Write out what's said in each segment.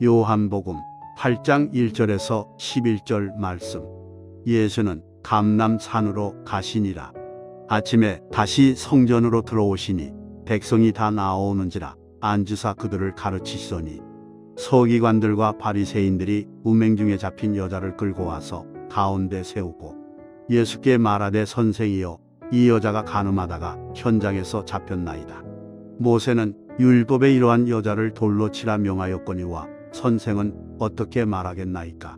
요한복음 8장 1절에서 11절 말씀. 예수는 감람산으로 가시니라. 아침에 다시 성전으로 들어오시니 백성이 다 나오는지라 앉으사 그들을 가르치시더니 서기관들과 바리새인들이 운명 중에 잡힌 여자를 끌고 와서 가운데 세우고 예수께 말하되 선생이여 이 여자가 간음하다가 현장에서 잡혔나이다. 모세는 율법에 이러한 여자를 돌로 치라 명하였거니와 선생은 어떻게 말하겠나이까?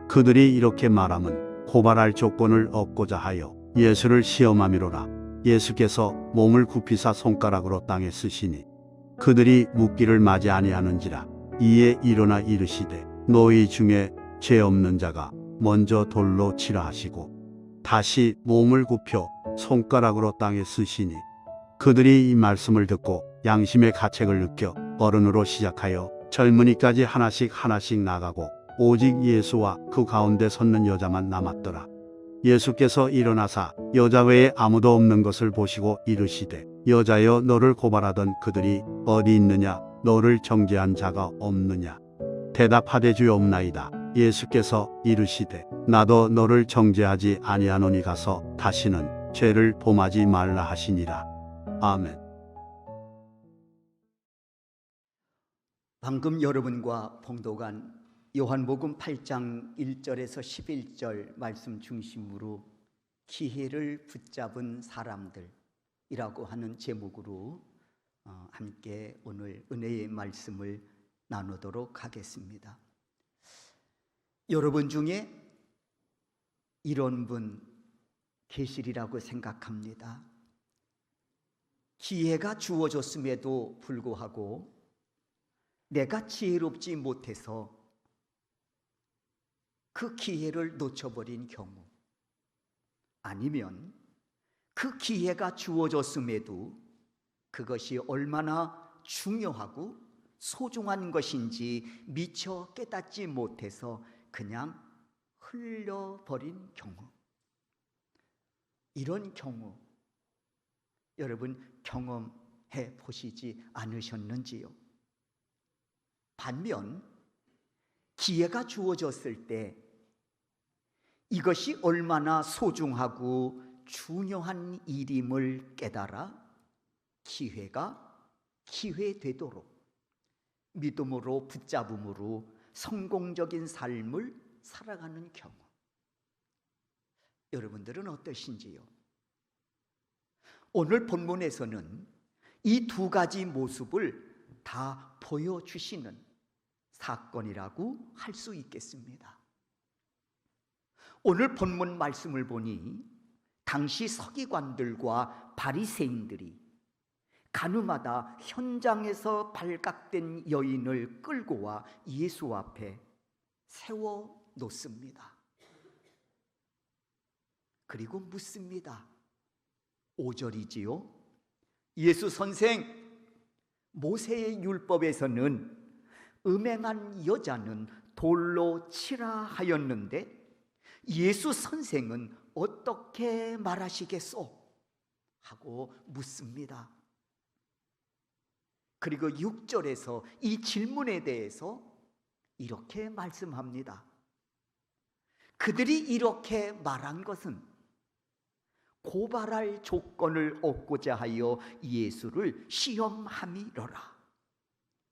그들이 이렇게 말함은 고발할 조건을 얻고자 하여 예수를 시험함이로라. 예수께서 몸을 굽히사 손가락으로 땅에 쓰시니 그들이 묻기를 맞이 아니하는지라. 이에 일어나 이르시되 너희 중에 죄 없는 자가 먼저 돌로 치라 하시고 다시 몸을 굽혀 손가락으로 땅에 쓰시니 그들이 이 말씀을 듣고 양심의 가책을 느껴 어른으로 시작하여 젊은이까지 하나씩 나가고 오직 예수와 그 가운데 섰는 여자만 남았더라. 예수께서 일어나사 여자 외에 아무도 없는 것을 보시고 이르시되 여자여 너를 고발하던 그들이 어디 있느냐? 너를 정죄한 자가 없느냐? 대답하되 주여 없나이다. 예수께서 이르시되 나도 너를 정죄하지 아니하노니 가서 다시는 죄를 범하지 말라 하시니라. 아멘. 방금 여러분과 봉독한 요한복음 8장 1절에서 11절 말씀 중심으로 기회를 붙잡은 사람들이라고 하는 제목으로 함께 오늘 은혜의 말씀을 나누도록 하겠습니다. 여러분 중에 이런 분 계시리라고 생각합니다. 기회가 주어졌음에도 불구하고 내가 지혜롭지 못해서 그 기회를 놓쳐버린 경우, 아니면 그 기회가 주어졌음에도 그것이 얼마나 중요하고 소중한 것인지 미처 깨닫지 못해서 그냥 흘려버린 경우, 이런 경우 여러분 경험해 보시지 않으셨는지요? 반면 기회가 주어졌을 때 이것이 얼마나 소중하고 중요한 일임을 깨달아 기회가 기회되도록 믿음으로 붙잡음으로 성공적인 삶을 살아가는 경우, 여러분들은 어떠신지요? 오늘 본문에서는 이 두 가지 모습을 다 보여주시는 사건이라고 할 수 있겠습니다. 오늘 본문 말씀을 보니 당시 서기관들과 바리새인들이 간음하다 현장에서 발각된 여인을 끌고 와 예수 앞에 세워 놓습니다. 그리고 묻습니다. 5절이지요. 예수 선생, 모세의 율법에서는 음행한 여자는 돌로 치라 하였는데 예수 선생은 어떻게 말하시겠소? 하고 묻습니다. 그리고 6절에서 이 질문에 대해서 이렇게 말씀합니다. 그들이 이렇게 말한 것은 고발할 조건을 얻고자 하여 예수를 시험함이로라.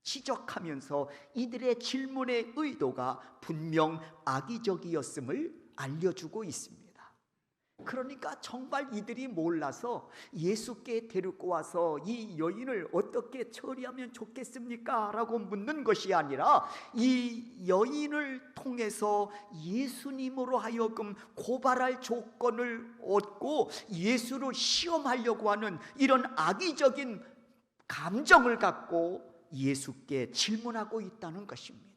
지적하면서 이들의 질문의 의도가 분명 악의적이었음을 알려주고 있습니다. 그러니까 정말 이들이 몰라서 예수께 데리고 와서 이 여인을 어떻게 처리하면 좋겠습니까? 라고 묻는 것이 아니라 이 여인을 통해서 예수님으로 하여금 고발할 조건을 얻고 예수를 시험하려고 하는 이런 악의적인 감정을 갖고 예수께 질문하고 있다는 것입니다.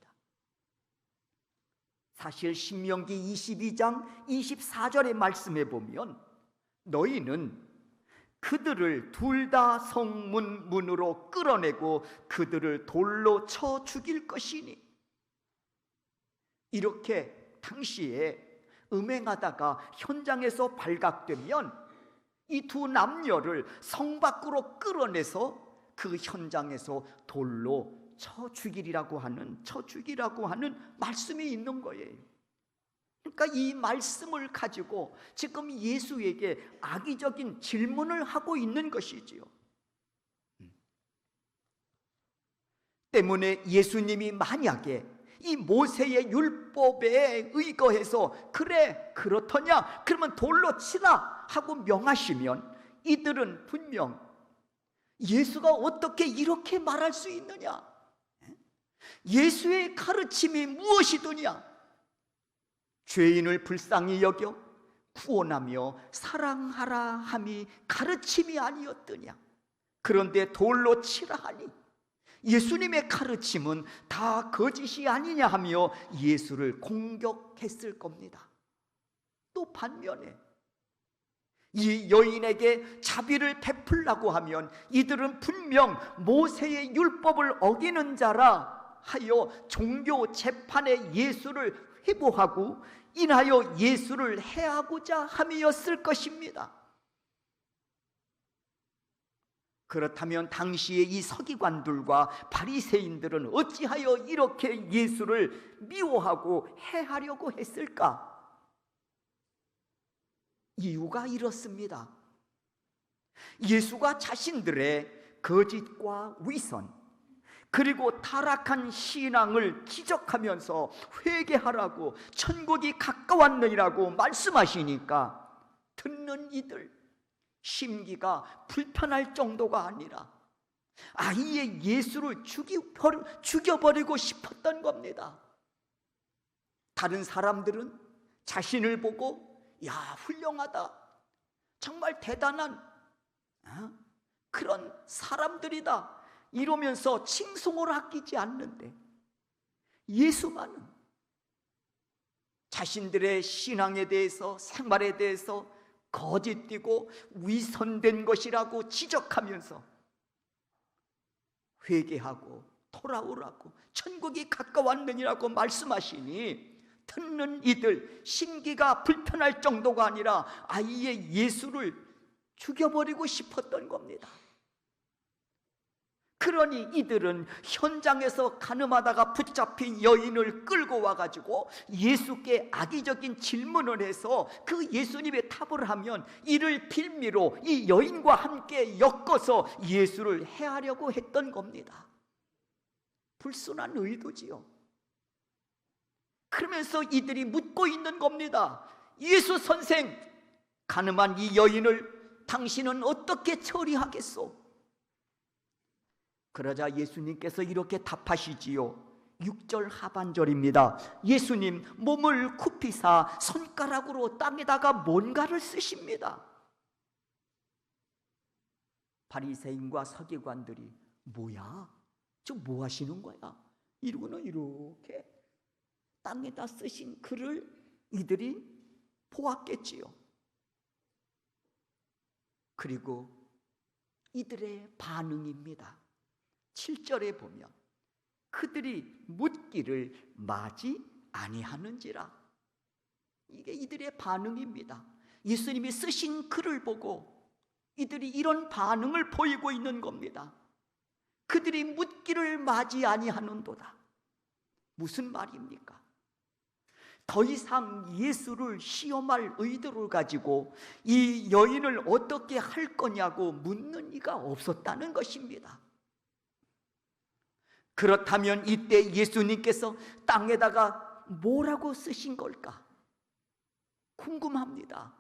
사실 신명기 22장 24절의 말씀에 보면 너희는 그들을 둘 다 성문 문으로 끌어내고 그들을 돌로 쳐 죽일 것이니, 이렇게 당시에 음행하다가 현장에서 발각되면 이 두 남녀를 성 밖으로 끌어내서 그 현장에서 돌로 쳐 죽이라고 하는 말씀이 있는 거예요. 그러니까 이 말씀을 가지고 지금 예수에게 악의적인 질문을 하고 있는 것이지요. 때문에 예수님이 만약에 이 모세의 율법에 의거해서 그래 그렇더냐 그러면 돌로 치라 하고 명하시면 이들은 분명 예수가 어떻게 이렇게 말할 수 있느냐, 예수의 가르침이 무엇이더냐, 죄인을 불쌍히 여겨 구원하며 사랑하라 함이 가르침이 아니었더냐, 그런데 돌로 치라 하니 예수님의 가르침은 다 거짓이 아니냐 하며 예수를 공격했을 겁니다. 또 반면에 이 여인에게 자비를 베풀라고 하면 이들은 분명 모세의 율법을 어기는 자라 하여 종교 재판에 예수를 회부하고 인하여 예수를 해하고자 함이었을 것입니다. 그렇다면 당시의 이 서기관들과 바리새인들은 어찌하여 이렇게 예수를 미워하고 해하려고 했을까? 이유가 이렇습니다. 예수가 자신들의 거짓과 위선 그리고 타락한 신앙을 지적하면서 회개하라고 천국이 가까웠느니라고 말씀하시니까 듣는 이들 심기가 불편할 정도가 아니라 아예 예수를 죽여버리고 싶었던 겁니다. 다른 사람들은 자신을 보고 야, 훌륭하다, 정말 대단한 그런 사람들이다 이러면서 칭송을 아끼지 않는데 예수만은 자신들의 신앙에 대해서 생활에 대해서 거짓되고 위선된 것이라고 지적하면서 회개하고 돌아오라고 천국이 가까웠느니라고 말씀하시니 듣는 이들 심기가 불편할 정도가 아니라 아예 예수를 죽여버리고 싶었던 겁니다. 그러니 이들은 현장에서 가늠하다가 붙잡힌 여인을 끌고 와가지고 예수께 악의적인 질문을 해서 그 예수님의 탑을 하면 이를 빌미로 이 여인과 함께 엮어서 예수를 해하려고 했던 겁니다. 불순한 의도지요. 그러면서 이들이 묻고 있는 겁니다. 예수 선생, 가늠한 이 여인을 당신은 어떻게 처리하겠소? 그러자 예수님께서 이렇게 답하시지요. 6절 하반절입니다. 예수님 몸을 굽히사 손가락으로 땅에다가 뭔가를 쓰십니다. 바리새인과 서기관들이 뭐야? 저 뭐 하시는 거야? 이러고는 이렇게 땅에다 쓰신 글을 이들이 보았겠지요. 그리고 이들의 반응입니다. 7절에 보면 그들이 묻기를 마지 아니하는지라, 이게 이들의 반응입니다. 예수님이 쓰신 글을 보고 이들이 이런 반응을 보이고 있는 겁니다. 그들이 묻기를 마지 아니하는도다. 무슨 말입니까? 더 이상 예수를 시험할 의도를 가지고 이 여인을 어떻게 할 거냐고 묻는 이가 없었다는 것입니다. 그렇다면 이때 예수님께서 땅에다가 뭐라고 쓰신 걸까? 궁금합니다.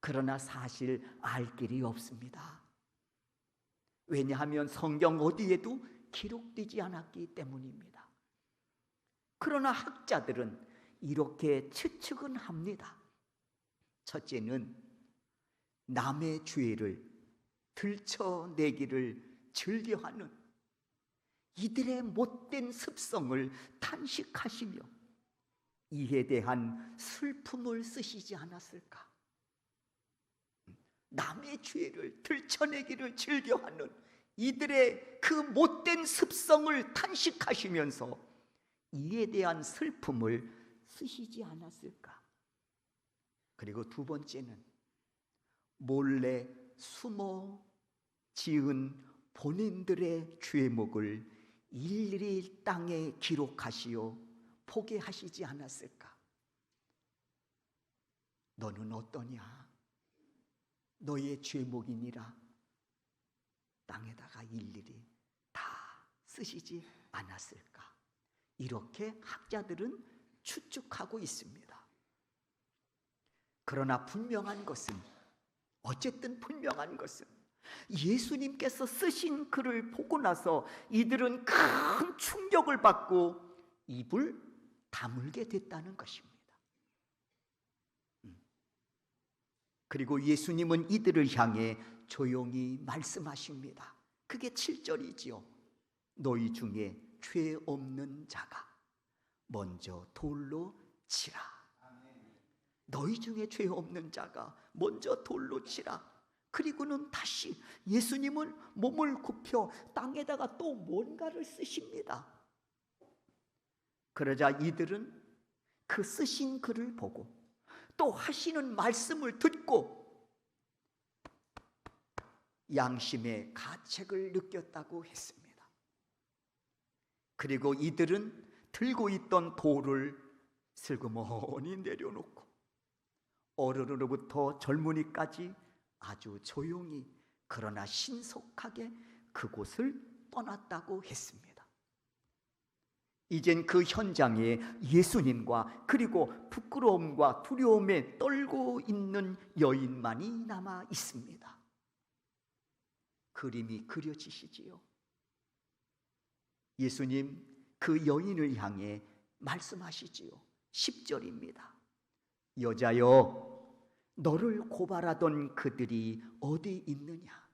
그러나 사실 알 길이 없습니다. 왜냐하면 성경 어디에도 기록되지 않았기 때문입니다. 그러나 학자들은 이렇게 추측은 합니다. 첫째는 남의 죄를 들춰내기를 즐겨하는 이들의 못된 습성을 탄식하시며 이에 대한 슬픔을 쓰시지 않았을까? 남의 죄를 들춰내기를 즐겨하는 이들의 그 못된 습성을 탄식하시면서 이에 대한 슬픔을 쓰시지 않았을까? 그리고 두 번째는 몰래 숨어 지은 본인들의 죄목을 일일이 땅에 기록하시어 포기하시지 않았을까? 너는 어떠냐? 너의 죄목이니라 땅에다가 일일이 다 쓰시지 않았을까? 이렇게 학자들은 추측하고 있습니다. 그러나 어쨌든 분명한 것은 예수님께서 쓰신 글을 보고 나서 이들은 큰 충격을 받고 입을 다물게 됐다는 것입니다. 그리고 예수님은 이들을 향해 조용히 말씀하십니다. 그게 7절이지요. 너희 중에 죄 없는 자가 먼저 돌로 치라. 너희 중에 죄 없는 자가 먼저 돌로 치라. 그리고는 다시 예수님은 몸을 굽혀 땅에다가 또 뭔가를 쓰십니다. 그러자 이들은 그 쓰신 글을 보고 또 하시는 말씀을 듣고 양심의 가책을 느꼈다고 했습니다. 그리고 이들은 들고 있던 돌을 슬그머니 내려놓고 어른으로부터 젊은이까지 아주 조용히 그러나 신속하게 그곳을 떠났다고 했습니다. 이젠 그 현장에 예수님과 그리고 부끄러움과 두려움에 떨고 있는 여인만이 남아 있습니다. 그림이 그려지시지요. 예수님 그 여인을 향해 말씀하시지요. 10절입니다. 여자여, 너를 고발하던 그들이 어디 있느냐?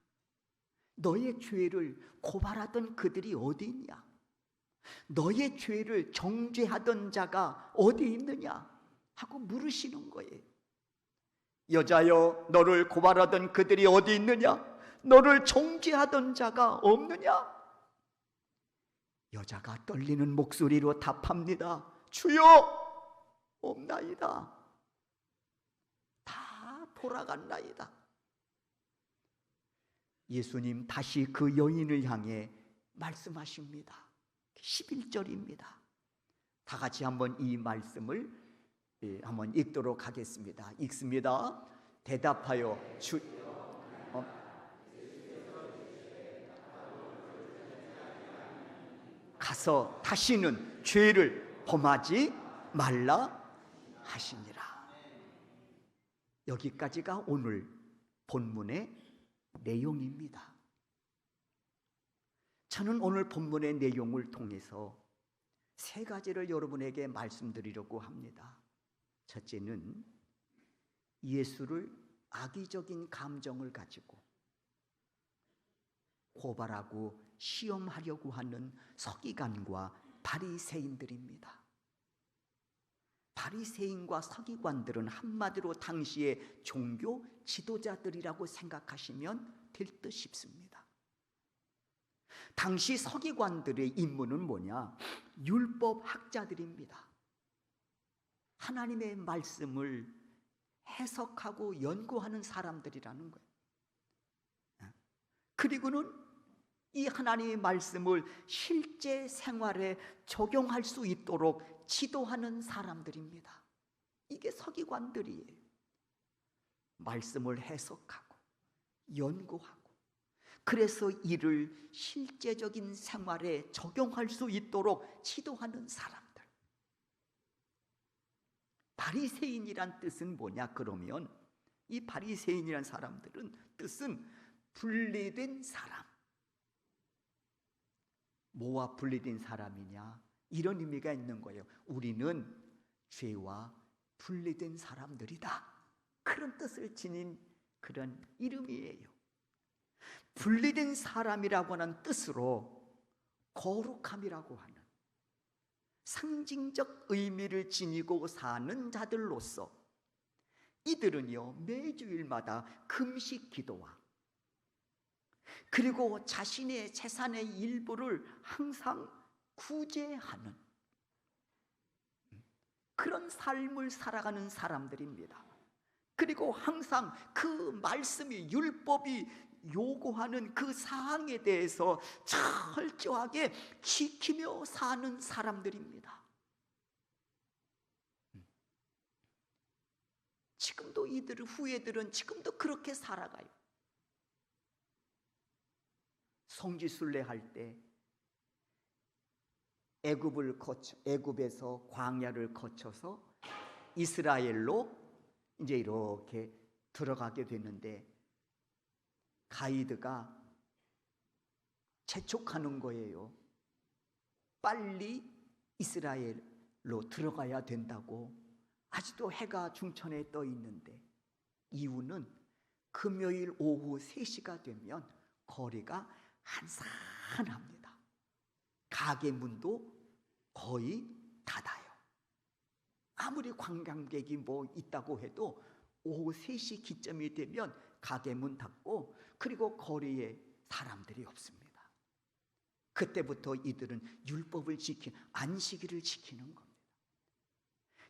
너의 죄를 고발하던 그들이 어디 있냐? 너의 죄를 정죄하던 자가 어디 있느냐? 하고 물으시는 거예요. 여자여, 너를 고발하던 그들이 어디 있느냐? 너를 정죄하던 자가 없느냐? 여자가 떨리는 목소리로 답합니다. 주여, 없나이다. 다 돌아갔나이다. 예수님 다시 그 여인을 향해 말씀하십니다. 11절입니다. 다 같이 한번 이 말씀을 한번 읽도록 하겠습니다. 읽습니다. 대답하여 가서 다시는 죄를 범하지 말라 하시니라. 여기까지가 오늘 본문의 내용입니다. 저는 오늘 본문의 내용을 통해서 세 가지를 여러분에게 말씀드리려고 합니다. 첫째는 예수를 악의적인 감정을 가지고 고발하고 시험하려고 하는 서기관과 바리새인들입니다. 바리새인과 서기관들은 한마디로 당시의 종교 지도자들이라고 생각하시면 될 듯 싶습니다. 당시 서기관들의 임무는 뭐냐? 율법 학자들입니다. 하나님의 말씀을 해석하고 연구하는 사람들이라는 거예요. 그리고는 이 하나님의 말씀을 실제 생활에 적용할 수 있도록 지도하는 사람들입니다. 이게 서기관들이에요. 말씀을 해석하고 연구하고 그래서 이를 실제적인 생활에 적용할 수 있도록 지도하는 사람들. 바리새인이란 뜻은 뭐냐? 그러면 이 바리새인이란 사람들은 뜻은 분리된 사람. 뭐와 분리된 사람이냐? 이런 의미가 있는 거예요. 우리는 죄와 분리된 사람들이다. 그런 뜻을 지닌 그런 이름이에요. 분리된 사람이라고 하는 뜻으로 거룩함이라고 하는 상징적 의미를 지니고 사는 자들로서 이들은요, 매주일마다 금식 기도와 그리고 자신의 재산의 일부를 항상 구제하는 그런 삶을 살아가는 사람들입니다. 그리고 항상 그 말씀이 율법이 요구하는 그 사항에 대해서 철저하게 지키며 사는 사람들입니다. 지금도 이들 후예들은 지금도 그렇게 살아가요. 성지순례 할 때 애굽에서 광야를 거쳐서 이스라엘로 이제 이렇게 들어가게 됐는데 가이드가 재촉하는 거예요. 빨리 이스라엘로 들어가야 된다고. 아직도 해가 중천에 떠 있는데 이유는 금요일 오후 3시가 되면 거리가 한산합니다. 가게 문도 거의 닫아요. 아무리 관광객이 뭐 있다고 해도 오후 3시 기점이 되면 가게 문 닫고 그리고 거리에 사람들이 없습니다. 그때부터 이들은 율법을 지키는 안식일을 지키는 겁니다.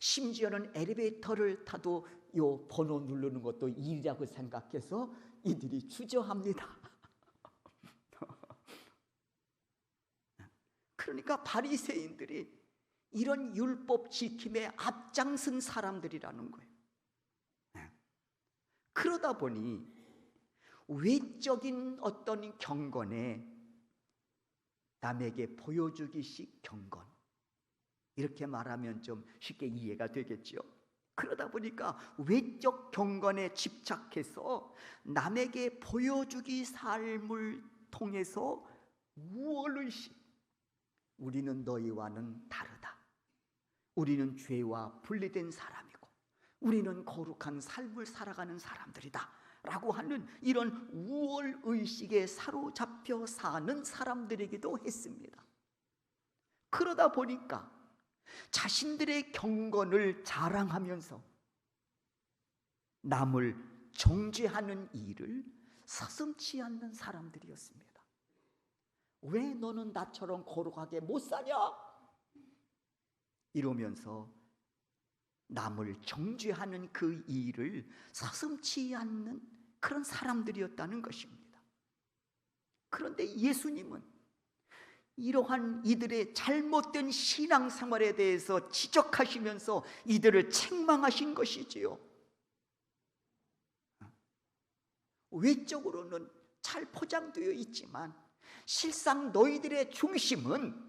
심지어는 엘리베이터를 타도 요 번호 누르는 것도 일이라고 생각해서 이들이 주저합니다. 그러니까 바리새인들이 이런 율법 지킴에 앞장선 사람들이라는 거예요. 그러다 보니 외적인 어떤 경건에 남에게 보여주기식 경건, 이렇게 말하면 좀 쉽게 이해가 되겠죠. 그러다 보니까 외적 경건에 집착해서 남에게 보여주기 삶을 통해서 우월의식, 우리는 너희와는 다르다, 우리는 죄와 분리된 사람이고 우리는 거룩한 삶을 살아가는 사람들이다 라고 하는 이런 우월의식에 사로잡혀 사는 사람들이기도 했습니다. 그러다 보니까 자신들의 경건을 자랑하면서 남을 정죄하는 일을 서슴지 않는 사람들이었습니다. 왜 너는 나처럼 거룩하게 못 사냐? 이러면서 남을 정죄하는 그 일을 서슴지 않는 그런 사람들이었다는 것입니다. 그런데 예수님은 이러한 이들의 잘못된 신앙생활에 대해서 지적하시면서 이들을 책망하신 것이지요. 외적으로는 잘 포장되어 있지만 실상 너희들의 중심은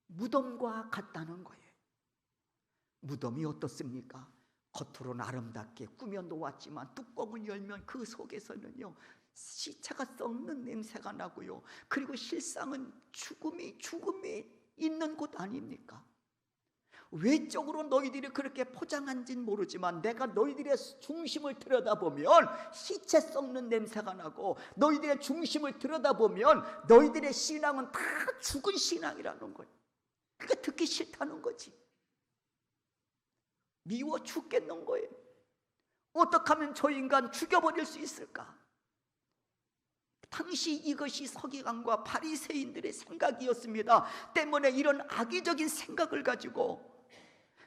무덤과 같다는 거예요. 무덤이 어떻습니까? 겉으로는 아름답게 꾸며 놓았지만 뚜껑을 열면 그 속에서는요 시체가 썩는 냄새가 나고요. 그리고 실상은 죽음이 있는 곳 아닙니까? 외적으로 너희들이 그렇게 포장한지는 모르지만 내가 너희들의 중심을 들여다보면 시체 썩는 냄새가 나고, 너희들의 중심을 들여다보면 너희들의 신앙은 다 죽은 신앙이라는 거예요. 그러니까 듣기 싫다는 거지. 미워 죽겠는 거예요. 어떻게 하면 저 인간 죽여버릴 수 있을까? 당시 이것이 서기관과 바리새인들의 생각이었습니다. 때문에 이런 악의적인 생각을 가지고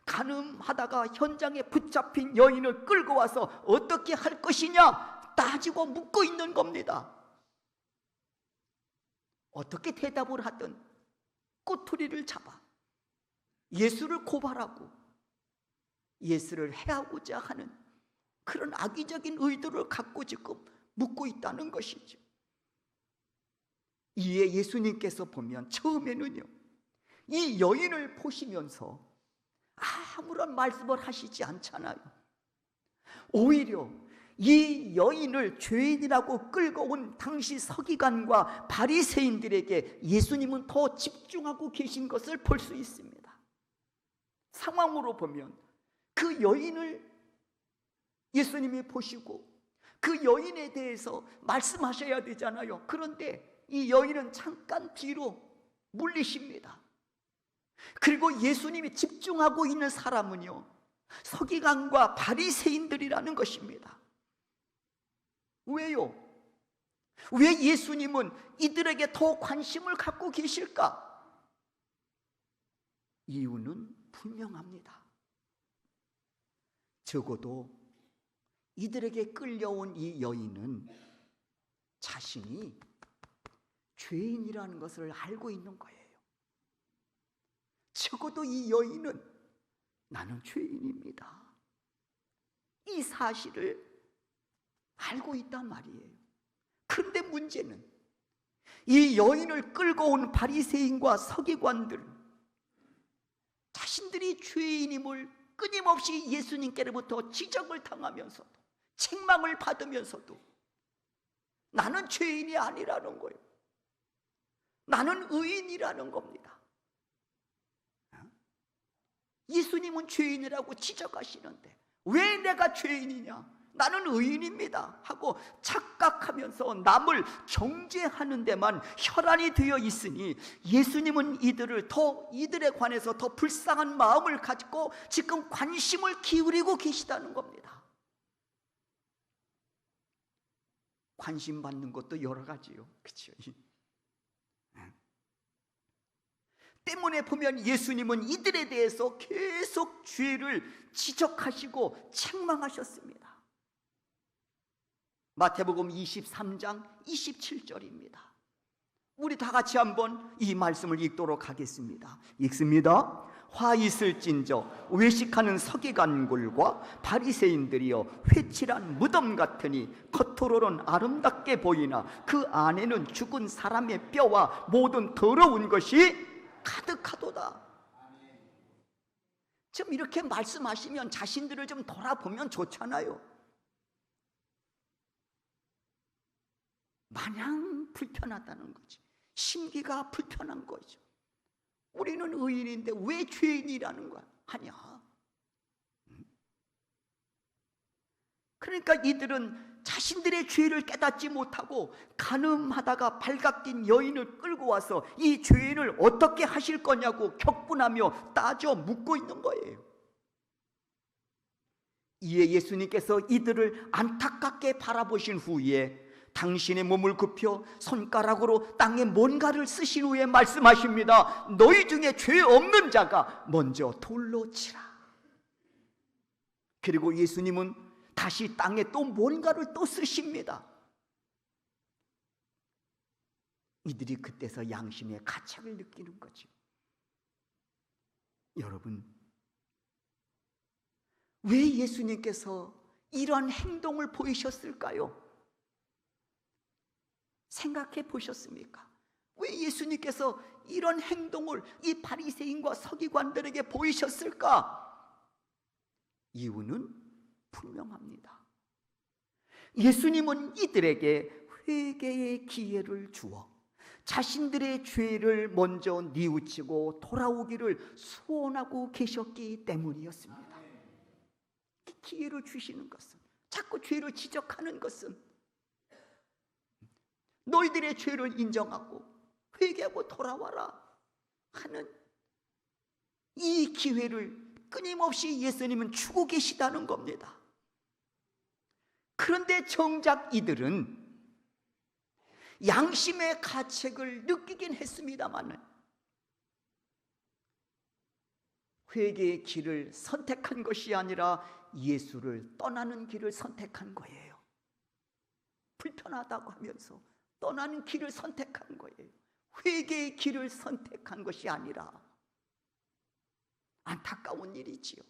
간음하다가 현장에 붙잡힌 여인을 끌고 와서 어떻게 할 것이냐 따지고 묻고 있는 겁니다. 어떻게 대답을 하든 꼬투리를 잡아 예수를 고발하고 예수를 해하고자 하는 그런 악의적인 의도를 갖고 지금 묻고 있다는 것이죠. 이에 예수님께서 보면 처음에는요 이 여인을 보시면서 아무런 말씀을 하시지 않잖아요. 오히려 이 여인을 죄인이라고 끌고 온 당시 서기관과 바리새인들에게 예수님은 더 집중하고 계신 것을 볼 수 있습니다. 상황으로 보면 그 여인을 예수님이 보시고 그 여인에 대해서 말씀하셔야 되잖아요. 그런데 이 여인은 잠깐 뒤로 물리십니다. 그리고 예수님이 집중하고 있는 사람은요 서기관과 바리새인들이라는 것입니다. 왜요? 왜 예수님은 이들에게 더 관심을 갖고 계실까? 이유는 분명합니다. 적어도 이들에게 끌려온 이 여인은 자신이 죄인이라는 것을 알고 있는 거예요. 적어도 이 여인은 나는 죄인입니다, 이 사실을 알고 있단 말이에요. 그런데 문제는 이 여인을 끌고 온 바리새인과 서기관들, 자신들이 죄인임을 끊임없이 예수님께로부터 지적을 당하면서도 책망을 받으면서도 나는 죄인이 아니라는 거예요. 나는 의인이라는 겁니다. 예수님은 죄인이라고 지적하시는데 왜 내가 죄인이냐, 나는 의인입니다 하고 착각하면서 남을 정죄하는 데만 혈안이 되어 있으니 예수님은 이들에 관해서 더 불쌍한 마음을 가지고 지금 관심을 기울이고 계시다는 겁니다. 관심 받는 것도 여러 가지요, 그렇죠? 때문에 보면 예수님은 이들에 대해서 계속 죄를 지적하시고 책망하셨습니다. 마태복음 23장 27절입니다. 우리 다 같이 한번 이 말씀을 읽도록 하겠습니다. 읽습니다. 화 있을진저 외식하는 서기관들과 바리새인들이여, 회칠한 무덤 같으니 겉으로는 아름답게 보이나 그 안에는 죽은 사람의 뼈와 모든 더러운 것이 가득하도다. 좀 이렇게 말씀하시면 자신들을 좀 돌아보면 좋잖아요. 마냥 불편하다는 거지. 심기가 불편한 거죠. 우리는 의인인데 왜 죄인이라는 거 하냐. 그러니까 이들은 자신들의 죄를 깨닫지 못하고 간음하다가 발각된 여인을 끌고 와서 이 죄인을 어떻게 하실 거냐고 격분하며 따져 묻고 있는 거예요. 이에 예수님께서 이들을 안타깝게 바라보신 후에 당신의 몸을 굽혀 손가락으로 땅에 뭔가를 쓰신 후에 말씀하십니다. 너희 중에 죄 없는 자가 먼저 돌로 치라. 그리고 예수님은 다시 땅에 또 뭔가를 또 쓰십니다. 이들이 그때서 양심의 가책을 느끼는 거죠. 여러분, 왜 예수님께서 이런 행동을 보이셨을까요? 생각해 보셨습니까? 왜 예수님께서 이런 행동을 이 바리새인과 서기관들에게 보이셨을까? 이유는 분명합니다. 예수님은 이들에게 회개의 기회를 주어 자신들의 죄를 먼저 뉘우치고 돌아오기를 소원하고 계셨기 때문이었습니다. 기회를 주시는 것은, 자꾸 죄를 지적하는 것은 너희들의 죄를 인정하고 회개하고 돌아와라 하는 이 기회를 끊임없이 예수님은 주고 계시다는 겁니다. 그런데 정작 이들은 양심의 가책을 느끼긴 했습니다만 회개의 길을 선택한 것이 아니라 예수를 떠나는 길을 선택한 거예요. 불편하다고 하면서 떠나는 길을 선택한 거예요. 회개의 길을 선택한 것이 아니라. 안타까운 일이지요.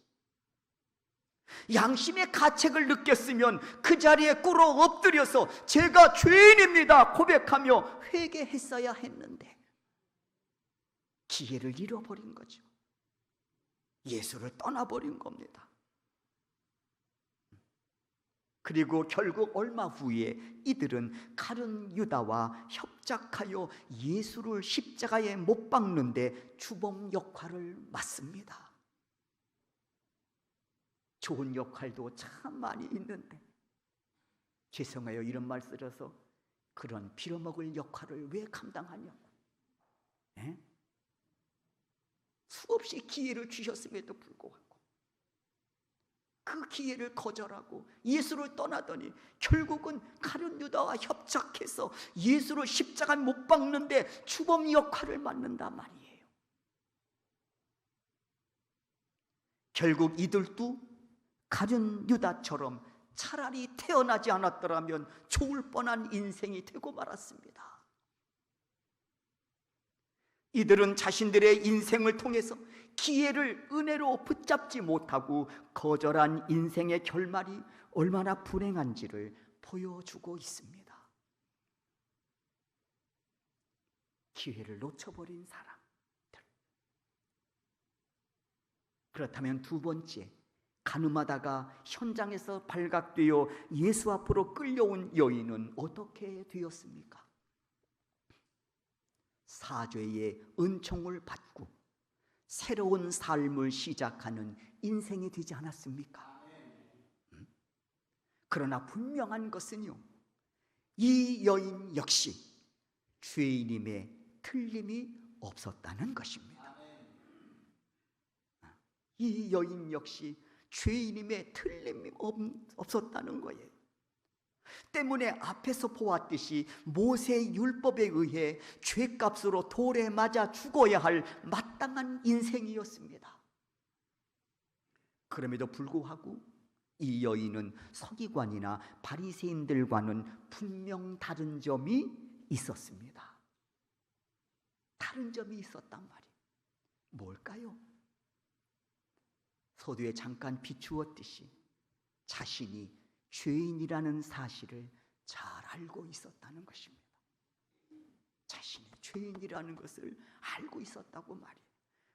양심의 가책을 느꼈으면 그 자리에 꿇어 엎드려서 제가 죄인입니다 고백하며 회개했어야 했는데 기회를 잃어버린 거죠. 예수를 떠나버린 겁니다. 그리고 결국 얼마 후에 이들은 가룟 유다와 협작하여 예수를 십자가에 못 박는데 주범 역할을 맡습니다. 좋은 역할도 참 많이 있는데 죄송해요, 이런 말 쓰려서 그런 빌어먹을 역할을 왜 감당하냐고. 수없이 기회를 주셨음에도 불구하고 그 기회를 거절하고 예수를 떠나더니 결국은 가룟 유다와 협작해서 예수를 십자가에 못 박는데 주범 역할을 맡는단 말이에요. 결국 이들도 가룟 유다처럼 차라리 태어나지 않았더라면 좋을 뻔한 인생이 되고 말았습니다. 이들은 자신들의 인생을 통해서 기회를 은혜로 붙잡지 못하고 거절한 인생의 결말이 얼마나 불행한지를 보여주고 있습니다. 기회를 놓쳐버린 사람들. 그렇다면 두 번째, 가늠하다가 현장에서 발각되어 예수 앞으로 끌려온 여인은 어떻게 되었습니까? 사죄의 은총을 받고 새로운 삶을 시작하는 인생이 되지 않았습니까? 그러나 분명한 것은요, 이 여인 역시 죄인임에 틀림이 없었다는 것입니다. 이 여인 역시 죄인임에 틀림이 없었다는 거예요. 때문에 앞에서 보았듯이 모세의 율법에 의해 죄값으로 돌에 맞아 죽어야 할 마땅한 인생이었습니다. 그럼에도 불구하고 이 여인은 서기관이나 바리새인들과는 분명 다른 점이 있었습니다. 다른 점이 있었단 말이에요. 뭘까요? 서두에 잠깐 비추었듯이 자신이 죄인이라는 사실을 잘 알고 있었다는 것입니다. 자신이 죄인이라는 것을 알고 있었다고 말이에요.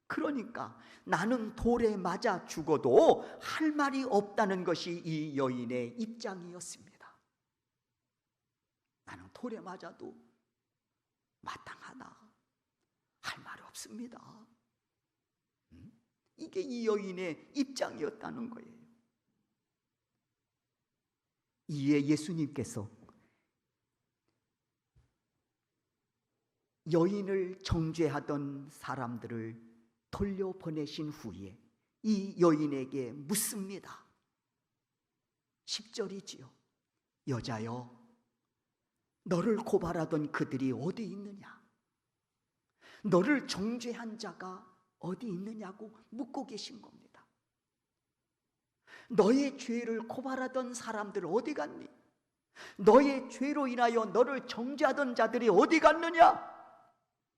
그러니까 나는 돌에 맞아 죽어도 할 말이 없다는 것이 이 여인의 입장이었습니다. 나는 돌에 맞아도 마땅하다, 할 말 없습니다. 이게 이 여인의 입장이었다는 거예요. 이에 예수님께서 여인을 정죄하던 사람들을 돌려보내신 후에 이 여인에게 묻습니다. 10절이지요. 여자여, 너를 고발하던 그들이 어디 있느냐? 너를 정죄한 자가 어디 있느냐고 묻고 계신 겁니다. 너의 죄를 고발하던 사람들 어디 갔니? 너의 죄로 인하여 너를 정죄하던 자들이 어디 갔느냐?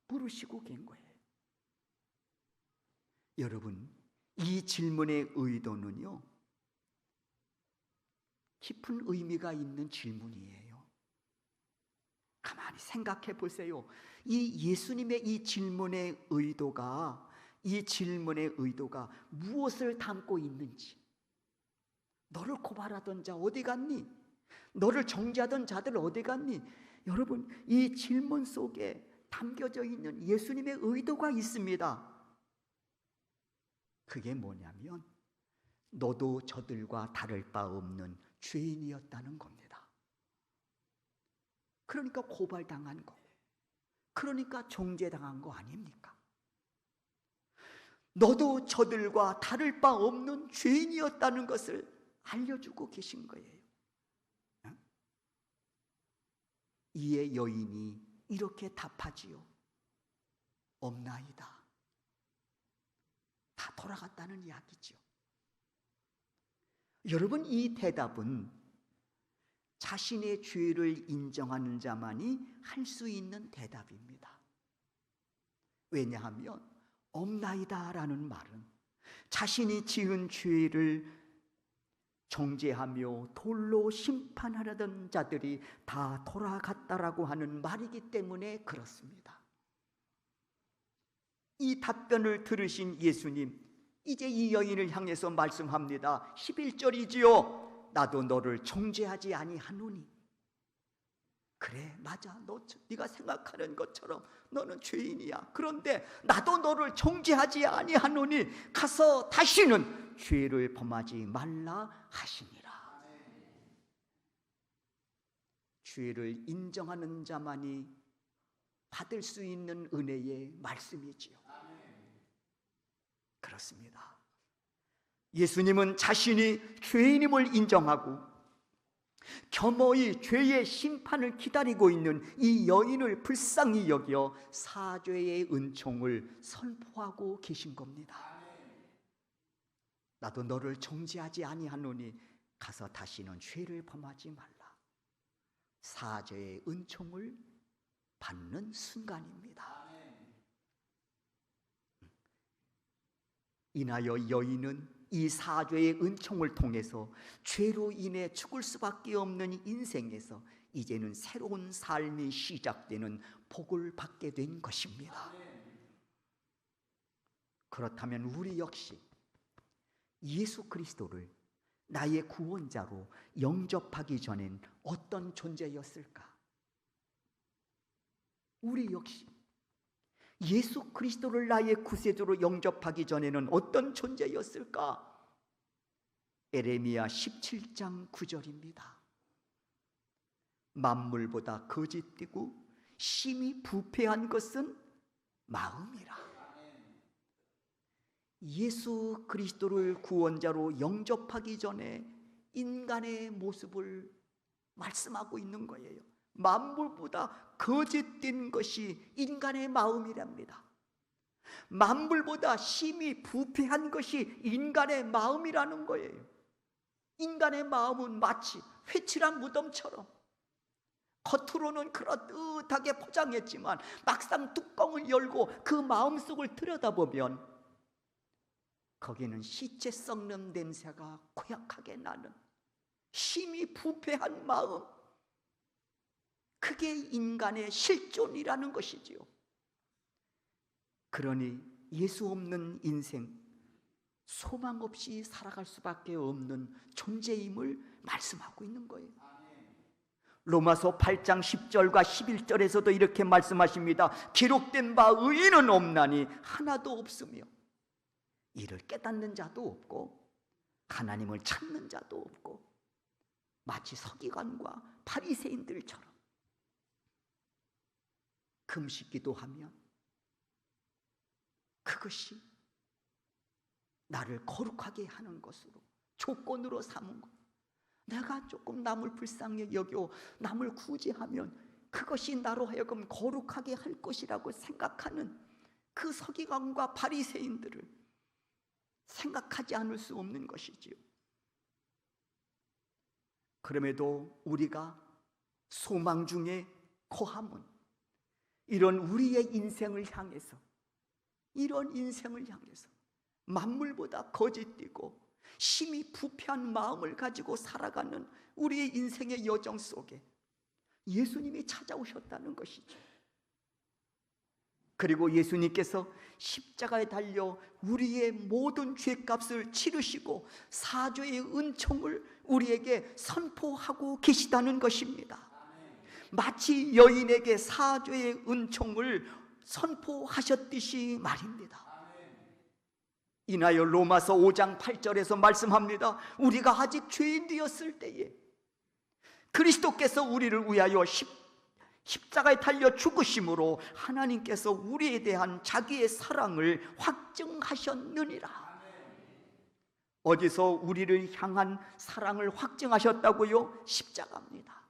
물으시고 간 거예요. 여러분, 이 질문의 의도는요, 깊은 의미가 있는 질문이에요. 가만히 생각해 보세요. 이 예수님의 이 질문의 의도가 무엇을 담고 있는지. 너를 고발하던 자 어디 갔니? 너를 정죄하던 자들 어디 갔니? 여러분, 이 질문 속에 담겨져 있는 예수님의 의도가 있습니다. 그게 뭐냐면 너도 저들과 다를 바 없는 죄인이었다는 겁니다. 그러니까 고발당한 거, 그러니까 정죄당한 거 아닙니까? 너도 저들과 다를 바 없는 죄인이었다는 것을 알려주고 계신 거예요. 이에 여인이 이렇게 답하지요. 없나이다. 다 돌아갔다는 이야기죠. 여러분, 이 대답은 자신의 죄를 인정하는 자만이 할 수 있는 대답입니다. 왜냐하면 없나이다라는 말은 자신이 지은 죄를 정죄하며 돌로 심판하려던 자들이 다 돌아갔다라고 하는 말이기 때문에 그렇습니다. 이 답변을 들으신 예수님, 이제 이 여인을 향해서 말씀합니다. 11절이지요. 나도 너를 정죄하지 아니하노니. 그래, 맞아. 네가 생각하는 것처럼 너는 죄인이야. 그런데 나도 너를 정죄하지 아니하노니 가서 다시는 죄를 범하지 말라 하시니라. 죄를 인정하는 자만이 받을 수 있는 은혜의 말씀이지요. 그렇습니다. 예수님은 자신이 죄인임을 인정하고 겸허히 죄의 심판을 기다리고 있는 이 여인을 불쌍히 여겨 사죄의 은총을 선포하고 계신 겁니다. 나도 너를 정죄하지 아니하노니 가서 다시는 죄를 범하지 말라. 사죄의 은총을 받는 순간입니다. 인하여 여인은 이 사죄의 은총을 통해서 죄로 인해 죽을 수밖에 없는 인생에서 이제는 새로운 삶이 시작되는 복을 받게 된 것입니다. 그렇다면 우리 역시 예수 그리스도를 나의 구원자로 영접하기 전엔 어떤 존재였을까? 우리 역시 예수 그리스도를 나의 구세주로 영접하기 전에는 어떤 존재였을까? 에레미야 17장 9절입니다. 만물보다 거짓되고 심히 부패한 것은 마음이라. 예수 그리스도를 구원자로 영접하기 전에 인간의 모습을 말씀하고 있는 거예요. 만물보다 거짓된 것이 인간의 마음이랍니다. 만물보다 심히 부패한 것이 인간의 마음이라는 거예요. 인간의 마음은 마치 회칠한 무덤처럼 겉으로는 그럴듯하게 포장했지만 막상 뚜껑을 열고 그 마음속을 들여다보면 거기는 시체 썩는 냄새가 고약하게 나는 심히 부패한 마음, 그게 인간의 실존이라는 것이지요. 그러니 예수 없는 인생, 소망 없이 살아갈 수밖에 없는 존재임을 말씀하고 있는 거예요. 로마서 8장 10절과 11절에서도 이렇게 말씀하십니다. 기록된 바 의인은 없나니 하나도 없으며 이를 깨닫는 자도 없고 하나님을 찾는 자도 없고 마치 서기관과 바리새인들처럼 금식기도 하면 그것이 나를 거룩하게 하는 것으로 조건으로 삼은 것. 내가 조금 남을 불쌍히 여겨 남을 구제하면 그것이 나로 하여금 거룩하게 할 것이라고 생각하는 그 서기관과 바리새인들을 생각하지 않을 수 없는 것이지요. 그럼에도 우리가 소망 중에 거함은 이런 우리의 인생을 향해서, 이런 인생을 향해서 만물보다 거짓되고 심히 부패한 마음을 가지고 살아가는 우리의 인생의 여정 속에 예수님이 찾아오셨다는 것이죠. 그리고 예수님께서 십자가에 달려 우리의 모든 죄값을 치르시고 사죄의 은총을 우리에게 선포하고 계시다는 것입니다. 마치 여인에게 사죄의 은총을 선포하셨듯이 말입니다. 인하여 로마서 5장 8절에서 말씀합니다. 우리가 아직 죄인 되었을 때에 그리스도께서 우리를 위하여 십자가에 달려 죽으심으로 하나님께서 우리에 대한 자기의 사랑을 확증하셨느니라. 어디서 우리를 향한 사랑을 확증하셨다고요? 십자가입니다.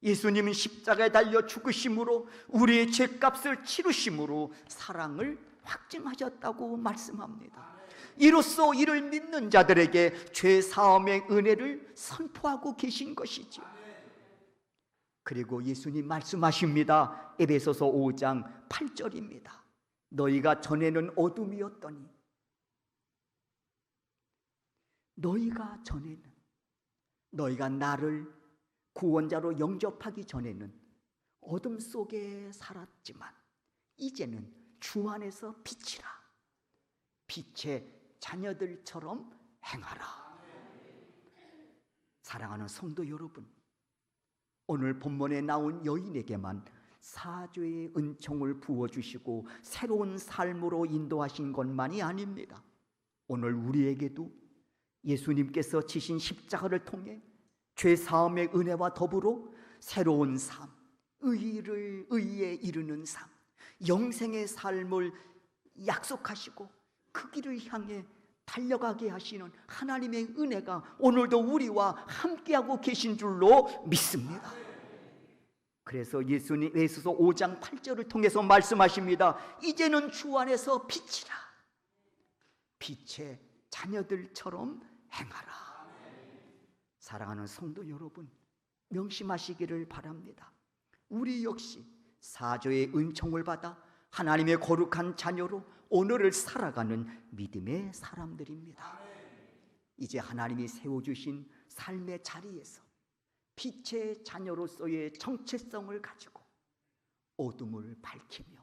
예수님은 십자가에 달려 죽으심으로 우리의 죄값을 치르심으로 사랑을 확증하셨다고 말씀합니다. 이로써 이를 믿는 자들에게 죄 사함의 은혜를 선포하고 계신 것이죠. 그리고 예수님 말씀하십니다. 에베소서 5장 8절입니다. 너희가 전에는 어둠이었더니 너희가 나를 구원자로 영접하기 전에는 어둠 속에 살았지만 이제는 주 안에서 빛이라. 빛의 자녀들처럼 행하라. 사랑하는 성도 여러분, 오늘 본문에 나온 여인에게만 사죄의 은총을 부어주시고 새로운 삶으로 인도하신 것만이 아닙니다. 오늘 우리에게도 예수님께서 지신 십자가를 통해 죄사함의 은혜와 더불어 새로운 삶, 의에 이르는 삶, 영생의 삶을 약속하시고 그 길을 향해 달려가게 하시는 하나님의 은혜가 오늘도 우리와 함께하고 계신 줄로 믿습니다. 그래서 예수님 에베소서 5장 8절을 통해서 말씀하십니다. 이제는 주 안에서 빛이라. 빛의 자녀들처럼 행하라. 사랑하는 성도 여러분, 명심하시기를 바랍니다. 우리 역시 사조의 은총을 받아 하나님의 거룩한 자녀로 오늘을 살아가는 믿음의 사람들입니다. 이제 하나님이 세워주신 삶의 자리에서 빛의 자녀로서의 정체성을 가지고 어둠을 밝히며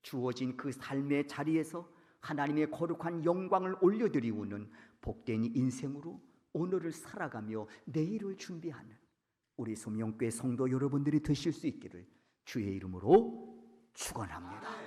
주어진 그 삶의 자리에서 하나님의 거룩한 영광을 올려드리우는 복된 인생으로 오늘을 살아가며 내일을 준비하는 우리 소명교회 성도 여러분들이 되실 수 있기를 주의 이름으로 축원합니다.